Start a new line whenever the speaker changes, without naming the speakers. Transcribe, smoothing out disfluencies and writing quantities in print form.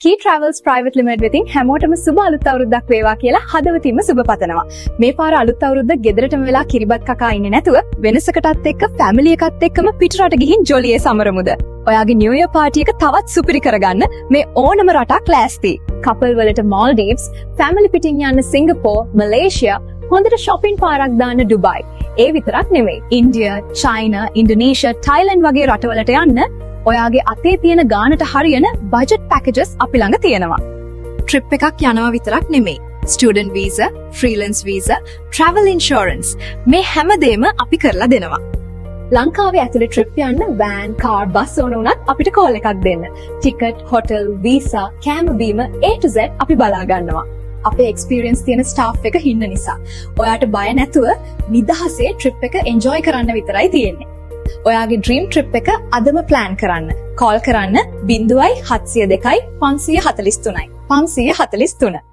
Key Travels Private Limited වෙතින් හැමෝටම සුබ අලුත් අවුරුද්දක් වේවා කියලා හදවතින්ම සුබ පතනවා. මේ පාර අලුත් අවුරුද්ද ගෙදරටම වෙලා කිරිබත් කකා ඉන්නේ නැතුව වෙනසකටත් එක්ක ෆැමිලි එකත් එක්කම පිටරට ගිහින් ජොලියේ සමරමුද. ඔයාගේ නිව් ඉයර් පාටි එක තවත් සුපිරි කරගන්න මේ ඕනම රටක් ලෑස්ති. කපල් වලට මාල්ඩීව්ස්, ෆැමිලි පිටින් යන්න සිංගප්පූර්, මලේසියා, හොඳට shopping පාරක් දාන්න ඩුබයි. ඒ විතරක් නෙමෙයි. ඉන්දියා, චයිනා, ඉන්ඩෝනේෂියා, තායිලන්ඩ් වගේ රටවලට යන්න ඔයාගේ අතේ තියෙන ගානට හරියන බජට් පැකේජස් අපි ළඟ තියෙනවා. ට්‍රිප් එකක් යනවා විතරක් නෙමෙයි. Student visa, freelance visa, travel insurance මේ හැමදේම අපි කරලා දෙනවා. ලංකාවේ ඇතුලේ ට්‍රිප් යන්න වෑන්, කාර්, බස් ඕන වුණත් අපිට කෝල් එකක් දෙන්න. ටිකට්, හොටෙල්, වීසා, කෑම බීම A to Z අපි බලා ගන්නවා. අපේ එක්ස්පීරියන්ස් තියෙන ස්ටාෆ් එක හින්න නිසා. ඔයාට බය නැතුව නිදහසේ ට්‍රිප් එක එන්ජොයි කරන්න විතරයි තියෙන්නේ. ඔයාගේ ඩ්‍රීම් ට්‍රිප් එක අදම ප්ලෑන් කරන්න. කෝල් කරන්න 0702 543 543